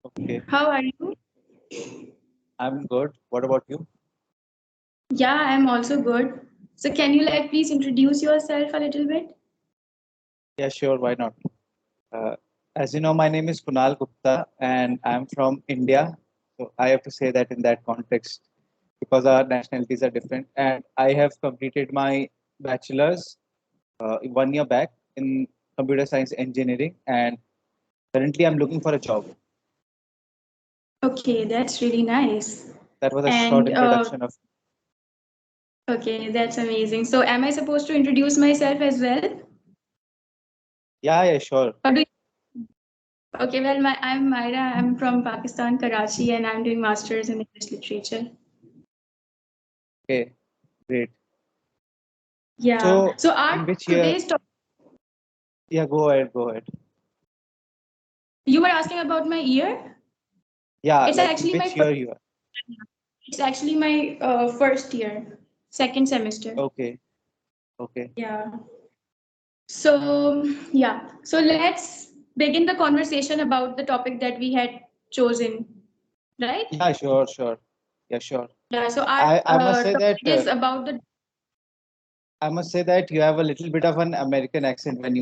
Okay, How are you? I'm good. What about you? Yeah, I'm also good. So can you like please introduce yourself a little bit? Yeah, sure. Why not? Uh, as you know, my name is Kunal Gupta, and I'm from India. So I have to say that in that context because our nationalities are different. And I have completed my bachelor's 1 year back in computer science engineering, and currently I'm looking for a job. Okay, that's really nice. That was a short And introduction of. okay, that's amazing. So am I supposed to introduce myself as well? Yeah, yeah, sure. Or do Okay, well, I'm Myra. I'm from Pakistan, Karachi, and I'm doing masters in English literature. Okay, great. Yeah. So, So in our which year? today's topic, Yeah, go ahead, go ahead. you were asking about my year? Yeah, It's like in actually my which first, year you are? it's actually my first year, second semester. Okay, okay. Yeah. So, yeah. So let's begin the conversation about the topic that we had chosen, right? Yeah, sure, sure. Yeah, sure. Yeah. So our I must say that topic is about the you have a little bit of an American accent when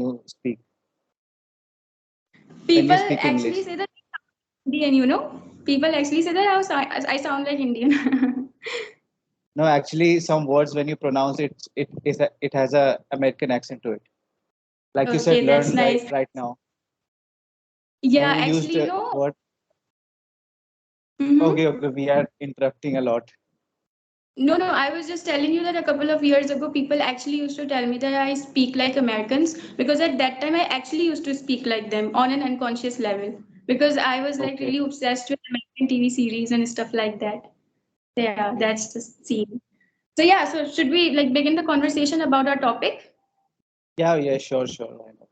people you speak actually English. say that Indian, you know? People actually say that I sound like Indian. No, actually, some words when you pronounce it, it has a American accent to it. Like you said, Okay, that's learn nice. right now. Yeah, When you used actually, you know, word. Okay, hmm okay, we are interrupting a lot. no, I was just telling you that a couple of years ago, people actually used to tell me that I speak like Americans because at that time I actually used to speak like them on an unconscious level because I was like Okay, really obsessed with American TV series and stuff like that. Yeah, okay. that's the scene. So yeah, so should we like begin the conversation about our topic? Yeah, yeah, sure, sure. Why not?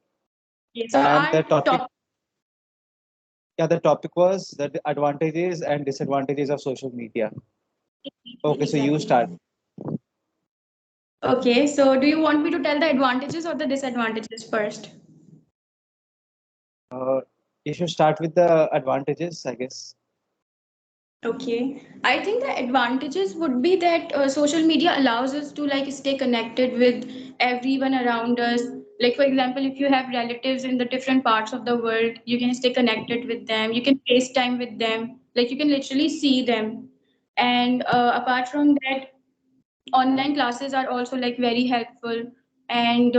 Okay, so And our the topic, topic yeah, the topic was the advantages and disadvantages of social media. Okay, so you exactly. start. Okay, so do you want me to tell the advantages or the disadvantages first? Uh, you should start with the advantages, I guess. Okay, I think the advantages would be that social media allows us to like stay connected with everyone around us. Like for example, if you have relatives in the different parts of the world, you can stay connected with them. You can FaceTime with them. Like you can literally see them. And apart from that, online classes are also like very helpful, and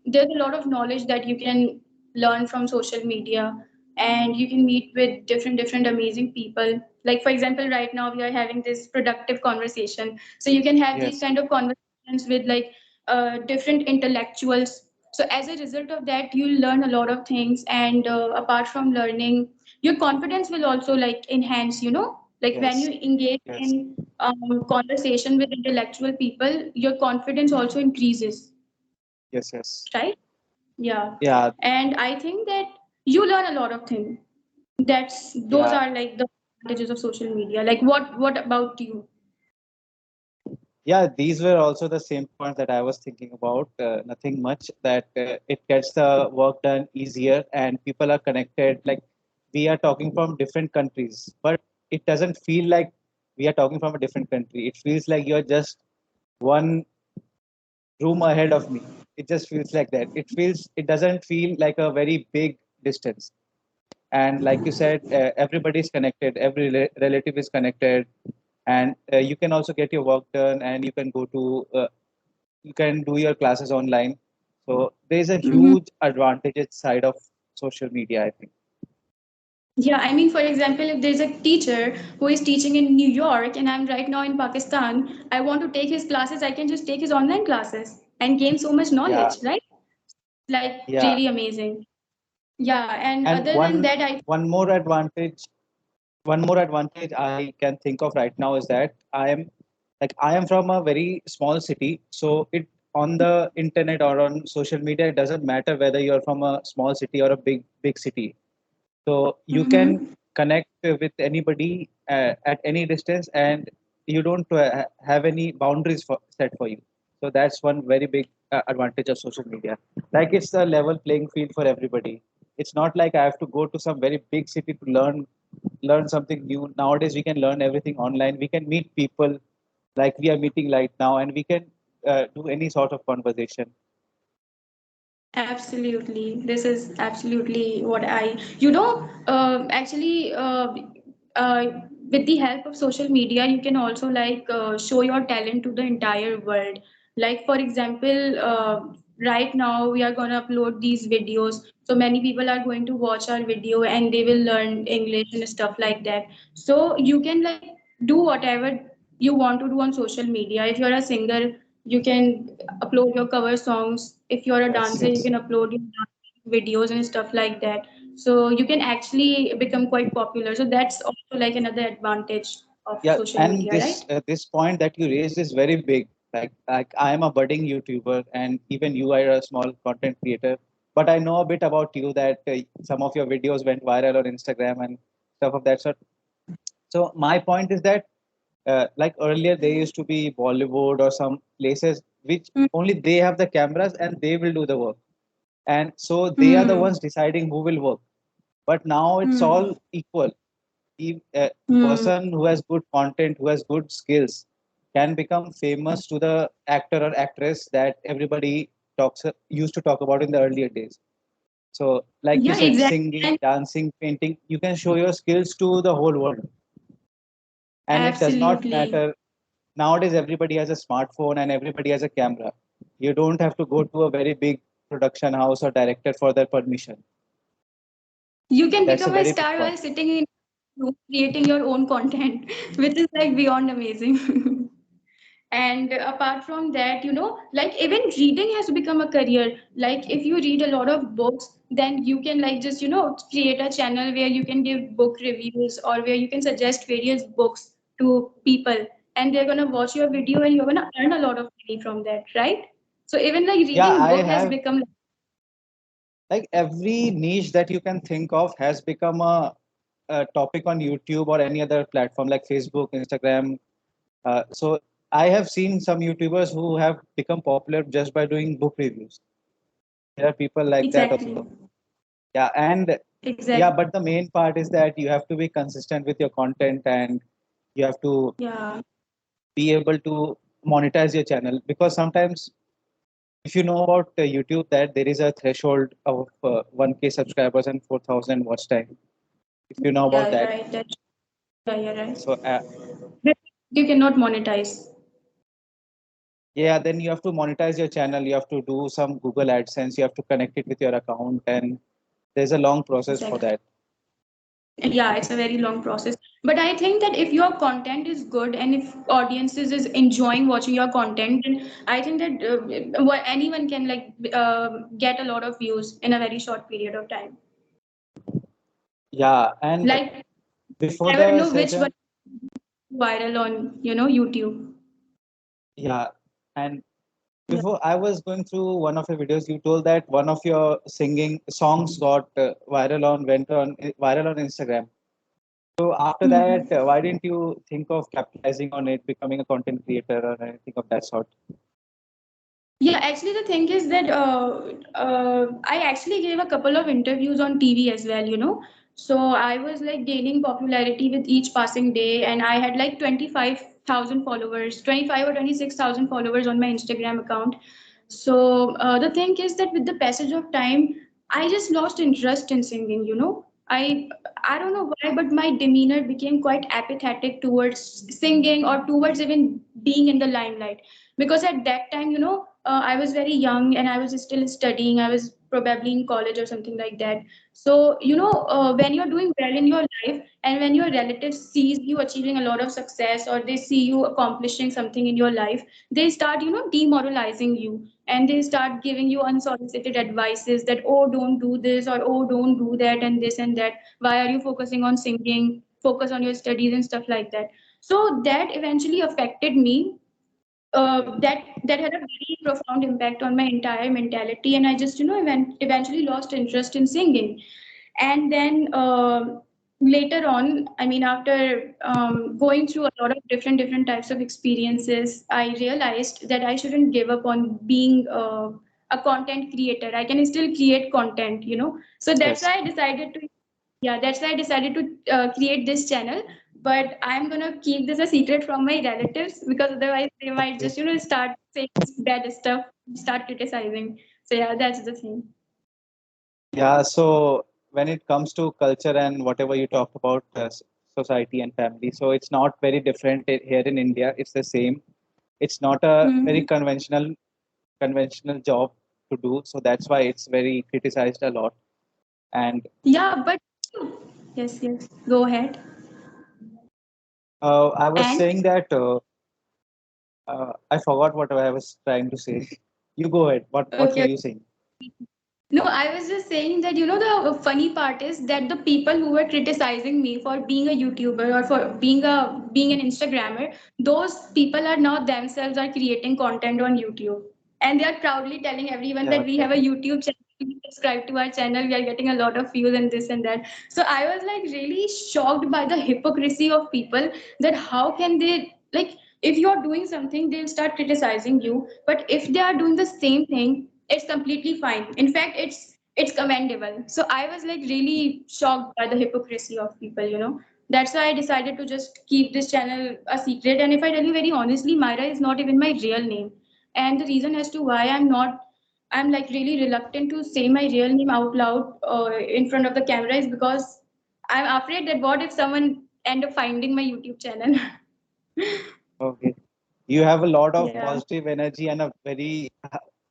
there's a lot of knowledge that you can learn from social media, and you can meet with different amazing people. Like for example, right now we are having this productive conversation, so you can have these Yes, kind of conversations with like different intellectuals. So as a result of that, you'll learn a lot of things, and apart from learning, your confidence will also like enhance, you know, like when yes, you engage yes, in conversation with intellectual people, your confidence also increases, yes, yes. right? Yeah. Yeah, And I think that you learn a lot of things. Those yeah, are like the advantages of social media. Like what about you? yeah. These were also the same points that I was thinking about. Nothing much. That it gets the work done easier, and people are connected. Like we are talking from different countries, but it doesn't feel like we are talking from a different country. It feels like you're just one room ahead of me. It just feels like that. It doesn't feel like a very big distance. And like you said, everybody is connected, every relative is connected, and you can also get your work done, and you can do your classes online. So there's a Mhm. huge advantage side of social media, I think. Yeah, I mean, for example, if there's a teacher who is teaching in New York and I'm right now in Pakistan, I want to take his classes, I can just take his online classes and gain so much Yeah, knowledge, right? Like yeah. really amazing. Yeah, and And other than that, I one more advantage one more advantage I can think of right now is that I am from a very small city, so it on the internet or on social media, it doesn't matter whether you're from a small city or a big city. So you can Mhm. connect with anybody at any distance, and you don't have any boundaries set for you. So that's one very big advantage of social media. Like it's a level playing field for everybody. It's not like I have to go to some very big city to learn learn something new. Nowadays, we can learn everything online. We can meet people like we are meeting right now, and we can do any sort of conversation. Absolutely. This is absolutely what actually, uh, with the help of social media, you can also show your talent to the entire world. Like, for example, right now we are going to upload these videos. So many people are going to watch our video and they will learn English and stuff like that. So you can like do whatever you want to do on social media. If you're a singer, you can upload your cover songs. If you're a Yes, dancer, you yes. can upload your videos and stuff like that. So you can actually become quite popular. So that's also like another advantage of Yeah, social and media, right? this point that you raised is very big. Like I am a budding YouTuber, and even you are a small content creator. But I know a bit about you that some of your videos went viral on Instagram and stuff of that sort. So my point is that like earlier there used to be Bollywood or some places which only they have the cameras and they will do the work, and so they are the Hmm. ones deciding who will work. But now it's Hmm. all equal. If a Hmm. person who has good content, who has good skills, can become famous to the actor or actress that everybody talks used to talk about in the earlier days. So, like you Yeah, said, exactly. singing, And dancing, painting, you can show your skills to the whole world, and it does not absolutely. matter. Nowadays, everybody has a smartphone and everybody has a camera. You don't have to go to a very big production house or director for their permission. You can That's a become a very big star point. while sitting in room creating your own content, which is like beyond amazing. And apart from that, like even reading has become a career. Like if you read a lot of books, then you can like just create a channel where you can give book reviews or where you can suggest various books to people, and they're gonna watch your video and you're gonna earn a lot of money from that, right? So even like Yeah, reading I book has have become like every niche that you can think of has become a topic on YouTube or any other platform like Facebook, Instagram. So I have seen some YouTubers who have become popular just by doing book reviews. There are people like that exactly, also. Yeah, and yeah, exactly, but the main part is that you have to be consistent with your content and you have to yeah. be able to monetize your channel because sometimes if you know about YouTube that there is a threshold of 1K subscribers and 4,000 watch time. If you know about Yeah, that, right. Yeah, you're right. so But you cannot monetize. yeah, then you have to monetize your channel. You have to do some Google AdSense. You have to connect it with your account, and there's a long process for Exactly. that. Yeah, it's a very long process. But I think that if your content is good and if audiences is enjoying watching your content, then I think that anyone can get a lot of views in a very short period of time. Yeah, and Like before never the know which one session, viral on YouTube. yeah, and Yeah. before I was going through one of your videos, you told that one of your singing songs got went on viral on Instagram. So after that, Hmm. why didn't you think of capitalizing on it, becoming a content creator or anything of that sort? Yeah, actually, the thing is that I actually gave a couple of interviews on TV as well, So I was like gaining popularity with each passing day, and I had like 25,000 followers, 25 or 26,000 followers on my Instagram account. So the thing is that with the passage of time, I just lost interest in singing. I don't know why, but my demeanor became quite apathetic towards singing or towards even being in the limelight because at that time I was very young and I was still studying. I was probably in college or something like that. So when you're doing well in your life and when your relatives sees you achieving a lot of success or they see you accomplishing something in your life, they start demoralizing you and they start giving you unsolicited advices that, oh, don't do this, or oh, don't do that, and this and that. Why are you focusing on singing? Focus on your studies and stuff like that. So that eventually affected me. That had a very profound impact on my entire mentality, and I just eventually lost interest in singing. And then later on, I mean, after going through a lot of different types of experiences, I realized that I shouldn't give up on being a content creator. I can still create content. So that's Yes. why I decided to Yeah, that's why I decided to create this channel. But I'm gonna keep this a secret from my relatives because otherwise they might Okay. just, start saying bad stuff, start criticizing. So yeah, that's the thing. Yeah, so when it comes to culture and whatever you talked about society and family, so it's not very different here in India. It's the same. It's not a very Hmm. conventional job to do, so that's why it's very criticized a lot. And Yeah, but yes, yes. Go ahead. I was And saying that I forgot what I was trying to say. You go ahead. What were okay. you saying? No, I was just saying that the funny part is that the people who were criticizing me for being a YouTuber or for being an Instagrammer, those people are now themselves are creating content on YouTube, and they are proudly telling everyone Yeah, that we have a YouTube channel. Please subscribe to our channel. We are getting a lot of views and this and that. So I was like really shocked by the hypocrisy of people that how can they like if you're doing something they'll start criticizing you, but if they are doing the same thing it's completely fine. In fact, it's commendable. So I was like really shocked by the hypocrisy of people. That's why I decided to just keep this channel a secret. And if I tell you very honestly, Myra is not even my real name. And the reason as to why I'm like really reluctant to say my real name out loud in front of the camera is because I'm afraid that what if someone end up finding my YouTube channel? okay. You have a lot of Yeah. positive energy and a very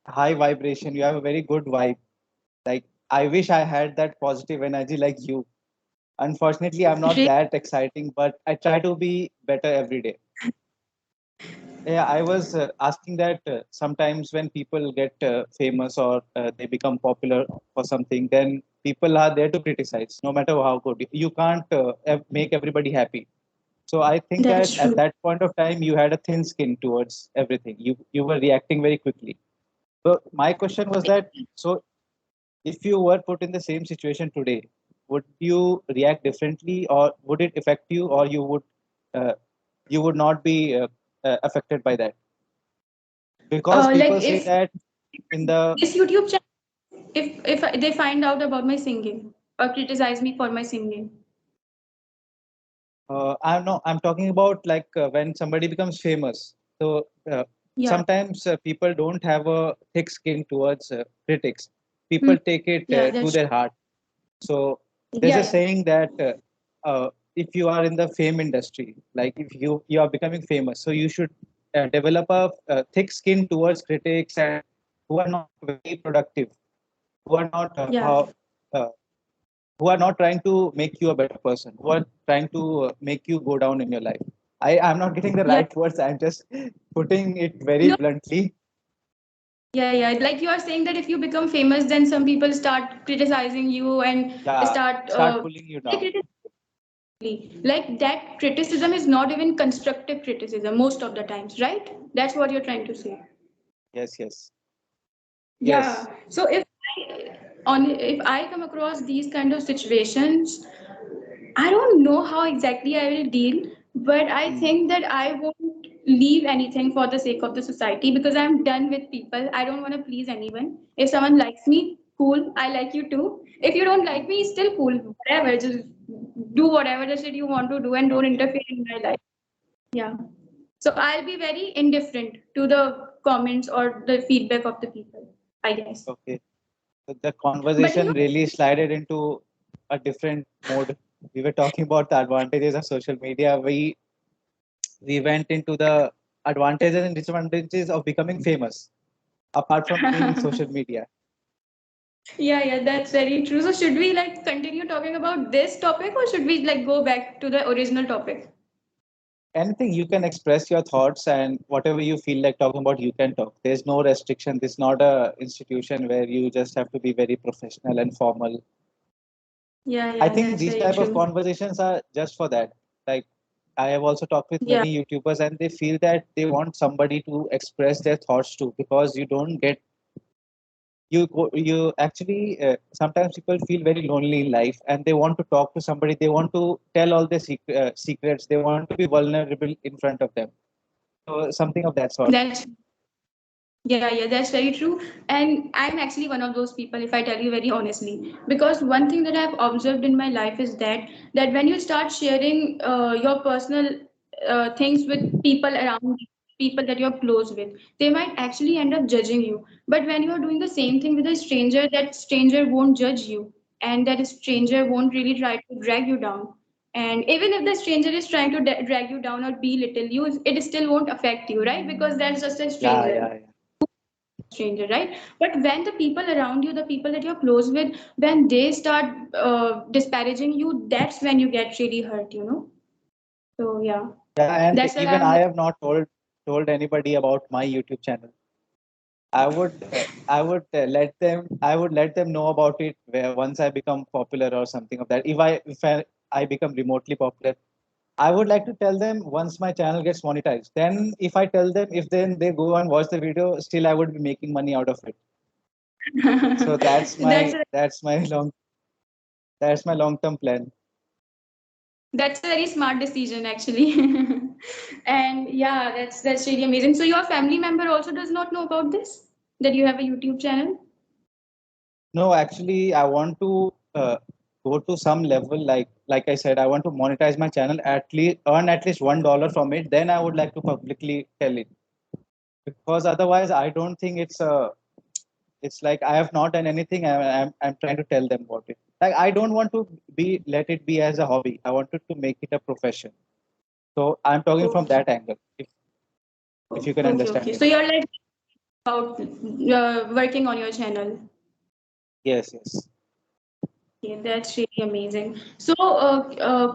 high vibration. You have a very good vibe. Like I wish I had that positive energy like you. Unfortunately, I'm not that exciting, but I try to be better every day. Yeah, I was asking that sometimes when people get famous or they become popular for something, then people are there to criticize, no matter how good. You can't make everybody happy. So I think that That's at true. that point of time, you had a thin skin towards everything. You were reacting very quickly. So my question was that, so if you were put in the same situation today, would you react differently, or would it affect you, or uh, you would not be affected by that? Because Like people say if that in the this YouTube channel, if they find out about my singing or criticize me for my singing. I'm talking about like when somebody becomes famous. So Yeah. sometimes people don't have a thick skin towards critics. Hmm. People take it Yeah, to that's their heart. So there's yeah, a yeah. saying that if you are in the fame industry, like if you are becoming famous, so you should develop a thick skin towards critics and who are not very productive, who are not Yeah. uh, who are not trying to make you a better person, who are trying to make you go down in your life. I'm not getting the Yeah. right words. I'm just putting it very No, bluntly. yeah, yeah. Like you are saying that if you become famous, then some people start criticizing you and Yeah, start start pulling you like down. like that criticism is not even constructive criticism most of the times, right? That's what you're trying to say. Yes, yes, Yeah. yes. So if I come across these kind of situations, I don't know how exactly I will deal, but I Hmm. think that I won't leave anything for the sake of the society because I'm done with people. I don't want to please anyone. If someone likes me, cool. I like you too. If you don't like Hmm. me, still cool. Whatever. Just do whatever the shit you want to do and don't Okay, interfere in my life. Yeah. So I'll be very indifferent to the comments or the feedback of the people, I guess. okay. So the But conversation really slided into a different mode. We were talking about the advantages of social media. We went into the advantages and disadvantages of becoming famous, apart from being in social media. yeah, yeah, that's very true. So should we like continue talking about this topic or should we like go back to the original topic? Anything you can express your thoughts and whatever you feel like talking about, you can talk. There's no restriction. This is not a institution where you just have to be very professional and formal. Yeah, I yeah, think that's these very type of true. conversations are just for that. Like I have also talked with Yeah, many YouTubers and they feel that they want somebody to express their thoughts to because you don't get you actually sometimes people feel very lonely in life and they want to talk to somebody, they want to tell all their secrets, they want to be vulnerable in front of them, so something of that sort. that's Yeah, that's very true. And I'm actually one of those people, if I tell you very honestly, because one thing that I've observed in my life is that when you start sharing your personal things with people around you, people that you're close with, they might actually end up judging you. But when you're doing the same thing with a stranger, that stranger won't judge you, and that stranger won't really try to drag you down. And even if the stranger is trying to drag you down or belittle you, it still won't affect you, right? Because that's just a Yeah, stranger yeah, yeah. stranger, right? But when the people around you, the people that you're close with, when they start disparaging you, that's when you get really hurt, you know? So yeah, Yeah, and that's why even I'm I like, have not told anybody about my YouTube channel. I would let them know about it where once I become popular or something of that. If I become remotely popular, I would like to tell them once my channel gets monetized. Then if I tell them, if then they go and watch the video, still I would be making money out of it. So that's a, that's my long term plan. that's a very smart decision actually. And yeah, that's really amazing. So your family member also does not know about this, that you have a YouTube channel? No, actually, I want to go to some level. Like I said, I want to monetize my channel, at least earn at least $1 from it. Then I would like to publicly tell it, because otherwise, I don't think it's like I have not done anything. I'm trying to tell them about it. Like I don't want to be let it be as a hobby. I wanted to make it a profession. So I'm talking from Okay. that angle. If you can Okay. understand me. So you're like about working on your channel. Yes, yes. Okay, that's really amazing. So,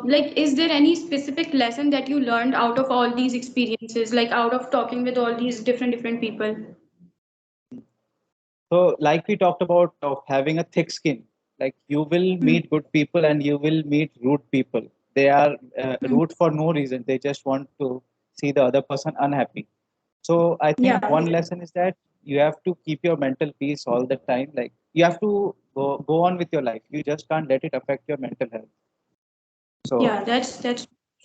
like, is there any specific lesson that you learned out of all these experiences, like out of talking with all these different people? So, like we talked about of having a thick skin, like you will Hmm. meet good people and you will meet rude people. They are Hmm. rude for no reason. They just want to see the other person unhappy. So, I Yeah, think one lesson is that you have to keep your mental peace all the time. Like you have to go on with your life. You just can't let it affect your mental health. So, yeah, that's true.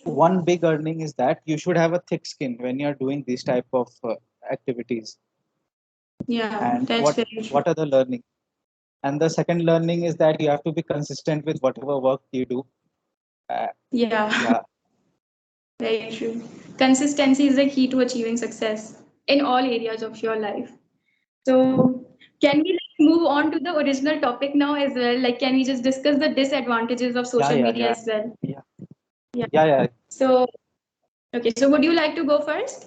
one big earning is that you should have a thick skin when you're doing these type of activities. Yeah, And that's very true. what are the learning? And the second learning is that you have to be consistent with whatever work you do. Uh, Yeah, yeah, very true. Consistency is the key to achieving success in all areas of your life. So, can we like move on to the original topic now as well? Like, can we just discuss the disadvantages of yeah, social yeah, media yeah, as well? yeah, Yeah. yeah, yeah. So, okay, so would you like to go first?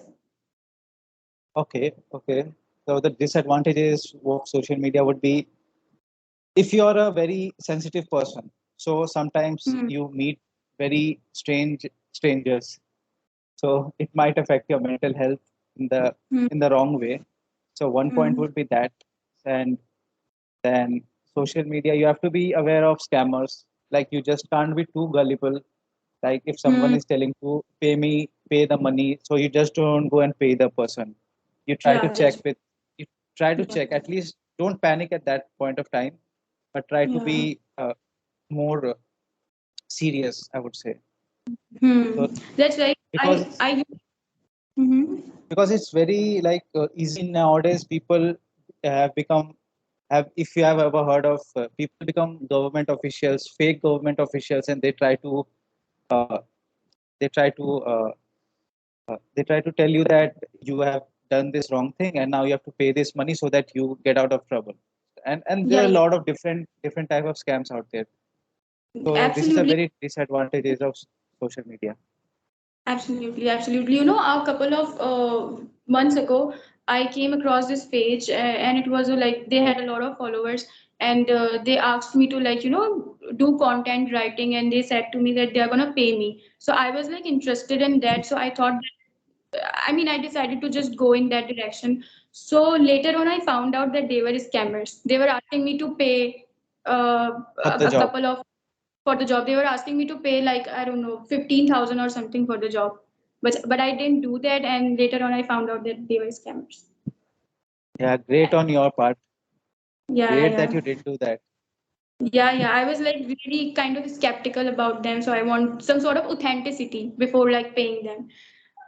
Okay, okay. So the disadvantages of social media would be if you are a very sensitive person. So sometimes Hmm. you meet very strange strangers. So it might affect your mental health in Hmm. the wrong way. So one point Hmm. would be that, and then social media you have to be aware of scammers. Like you just can't be too gullible. Like if someone Hmm. is telling to pay the money, so you just don't go and pay the person. You try to Yeah, check that's with you try to yeah, check, at least don't panic at that point of time, but try to yeah. be more serious, I would say. Hmm. So That's right. because it's Mhm. it's very like easy nowadays. People have become have if you have ever heard of people become government officials, fake government officials, and uh, they try to tell you that you have done this wrong thing and now you have to pay this money so that you get out of trouble. And there Yeah, are a yeah. lot of different type of scams out there. So this is a Absolutely. very disadvantages of social media. Absolutely. You know, a couple of months ago, I came across this page, and it was like they had a lot of followers, and they asked me to like do content writing, and they said to me that they are gonna pay me. So I was like interested in that. So I thought I mean, I decided to just go in that direction. So later on, I found out that they were scammers. They were asking me to pay For the a job. couple of for the job. They were asking me to pay like I don't know 15,000 or something for the job, but I didn't do that. And later on, I found out that they were scammers. Yeah, great on your part. Yeah, Great that yeah. you did do that. Yeah. I was like really kind of skeptical about them, so I want some sort of authenticity before like paying them.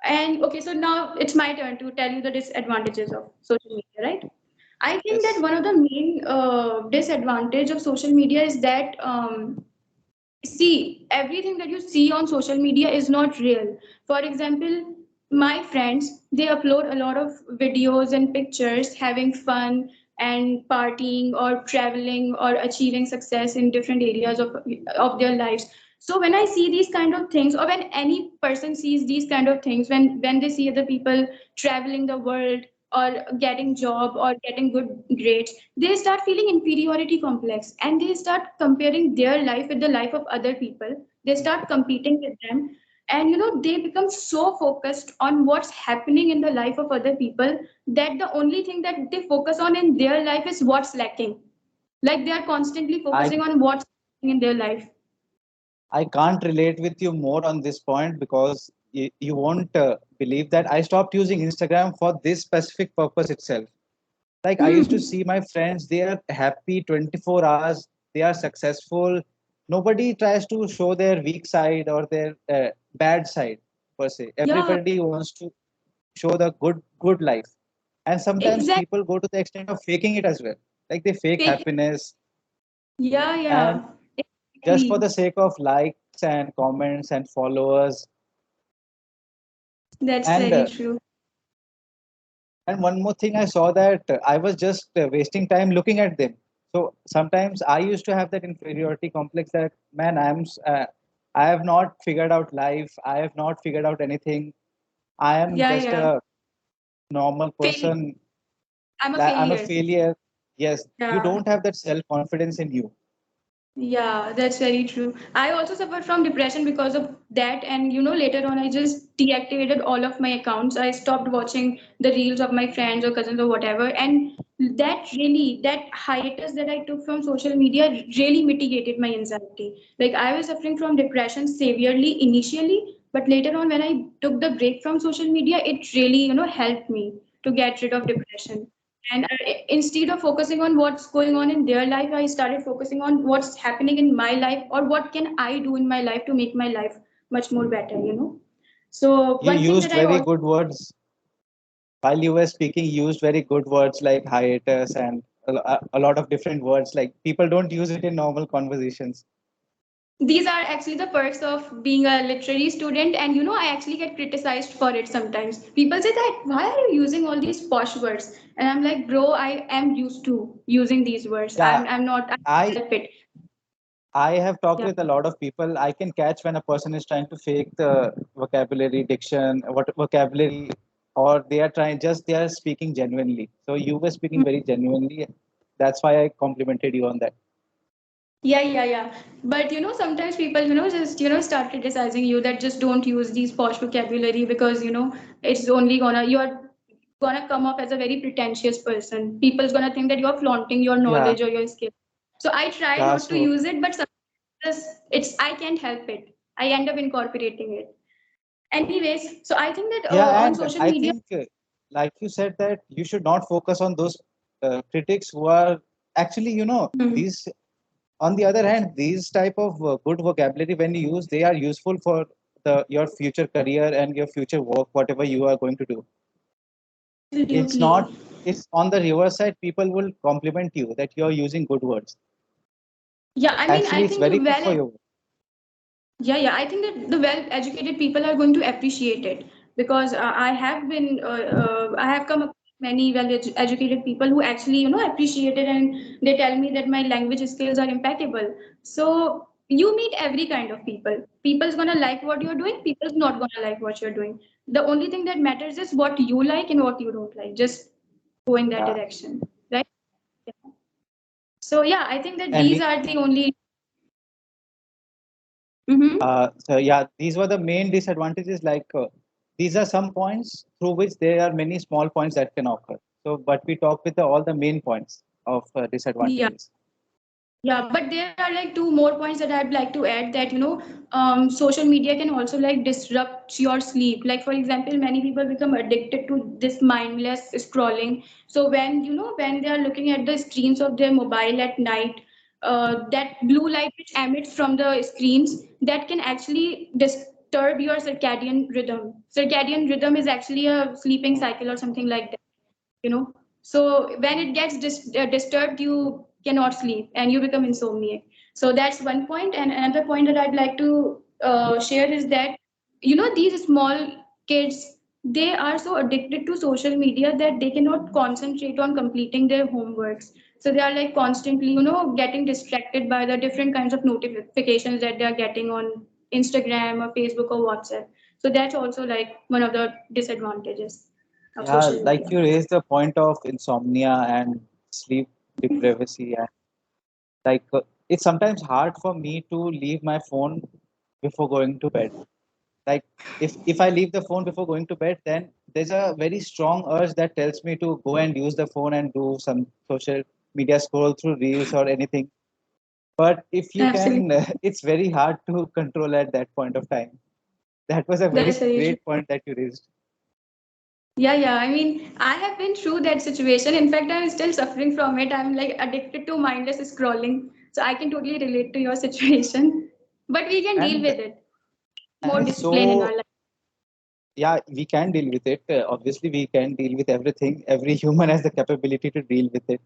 And okay, so now it's my turn to tell you the disadvantages of social media, right? I think that Yes. one of the main disadvantage of social media is that see, everything that you see on social media is not real. For example, my friends, they upload a lot of videos and pictures having fun and partying or traveling or achieving success in different areas of their lives. So when I see these kind of things, or when any person sees these kind of things, when they see other people traveling the world or getting job or getting good grades, they start feeling inferiority complex and they start comparing their life with the life of other people. They start competing with them, and they become so focused on what's happening in the life of other people that the only thing that they focus on in their life is what's lacking. Like they are constantly I focusing on what's lacking in their life. I can't relate with you more on this point because you won't believe that I stopped using Instagram for this specific purpose itself. Like I used to Hmm. see my friends, they are happy 24 hours, they are successful. Nobody tries to show their weak side or their bad side per se. Yeah, Everybody wants to show the good life. And sometimes exactly. people go to the extent of faking it as well. Like they fake happiness Yeah, and yeah, just for the exactly. sake of likes and comments and followers. That's And very true. And one more thing, I saw that I was just wasting time looking at them. So sometimes I used to have that inferiority complex that, man, I have not figured out life. I have not figured out anything. I am Yeah, just yeah. a normal Failure. person. I'm a That I'm a failure. failure. Yes, you Yeah. don't have that self confidence in you. Yeah, that's very true. I also suffered from depression because of that. And later on, I just deactivated all of my accounts. I stopped watching the reels of my friends or cousins or whatever. And that hiatus that I took from social media really mitigated my anxiety. Like I was suffering from depression severely initially, but later on, when I took the break from social media, it really, helped me to get rid of depression. And instead of focusing on what's going on in their life, I started focusing on what's happening in my life or what can I do in my life to make my life much more better. So You one thing used that I very also good words while you were speaking. You used very good words like hiatus and a lot of different words. Like people don't use it in normal conversations. these are actually the perks of being a literary student, and I actually get criticized for it sometimes. People say that why are you using all these posh words? And I'm like, bro, I am used to using these words. Yeah, I'm not, I I can't help it. I have talked Yeah. with a lot of people. I can catch when a person is trying to fake the vocabulary, diction, what vocabulary, or they are speaking genuinely. So you were speaking very genuinely. That's why I complimented you on that. Yeah, yeah, yeah. But sometimes people, just, start criticizing you that just don't use these posh vocabulary because, it's only you're gonna come off as a very pretentious person. People's gonna think that you're flaunting your Yeah, knowledge or your skill. So I try yeah. not to So use it, but sometimes I can't help it. I end up incorporating it. Anyways, so I think that yeah, on and social I media, think, like you said, that you should not focus on those critics who are actually, Mhm. these. On the other hand, these type of good vocabulary, when you use, they are useful for the your future career and your future work, whatever you are going to do. It's Absolutely. not. It's on the reverse side. People will compliment you that you are using good words. Yeah, I mean, Actually, I it's think very good for you. yeah, yeah. I think that the well-educated people are going to appreciate it because I have come across many well-educated people who actually, appreciate it, and they tell me that my language skills are impeccable. So you meet every kind of people. People's gonna like what you're doing. People's not gonna like what you're doing. The only thing that matters is what you like and what you don't like. Just go in that Yeah. direction, right? Yeah. So yeah, I think that And these are the only. Mm-hmm. so yeah, these were the main disadvantages. Like these are some points through which there are many small points that can occur. So, but we talk with all the main points of Yeah. disadvantages. Yeah, but there are like two more points that I'd like to add that, social media can also like disrupt your sleep. Like, for example, many people become addicted to this mindless scrolling. So when they are looking at the screens of their mobile at night, that blue light which emits from the screens, that can actually disturb disturb your circadian rhythm. Circadian rhythm is actually a sleeping cycle or something like that, you know. So when it gets disturbed, you cannot sleep and you become insomniac. So that's one point. And another point that I'd like to share is that, you know, these small kids, they are so addicted to social media that they cannot concentrate on completing their homeworks. So they are like constantly, you know, getting distracted by the different kinds of notifications that they are getting on Instagram or Facebook or WhatsApp. So that's also like one of the disadvantages of Yeah, social like media. you raised the point of insomnia and sleep deprivation, and it's sometimes hard for me to leave my phone before going to bed. Like if I leave the phone before going to bed, then there's a very strong urge that tells me to go and use the phone and do some social media, scroll through reels or anything. But if you Absolutely. can, it's very hard to control at that point of time. That was a very That's very true. great point that you raised. Yeah, yeah. I mean, I have been through that situation. In fact, I'm still suffering from it. I'm like addicted to mindless scrolling. So I can totally relate to your situation. But we can deal And with it. More and discipline in so our life. yeah, we can deal with it. Obviously, we can deal with everything. Every human has the capability to deal with it.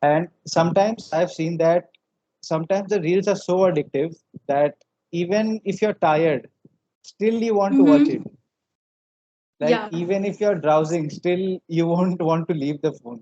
And sometimes I've seen that sometimes the reels are so addictive that even if you're tired, still you want to watch it. Mm-hmm. Like Yeah. even if you're drowsing, still you won't want to leave the phone.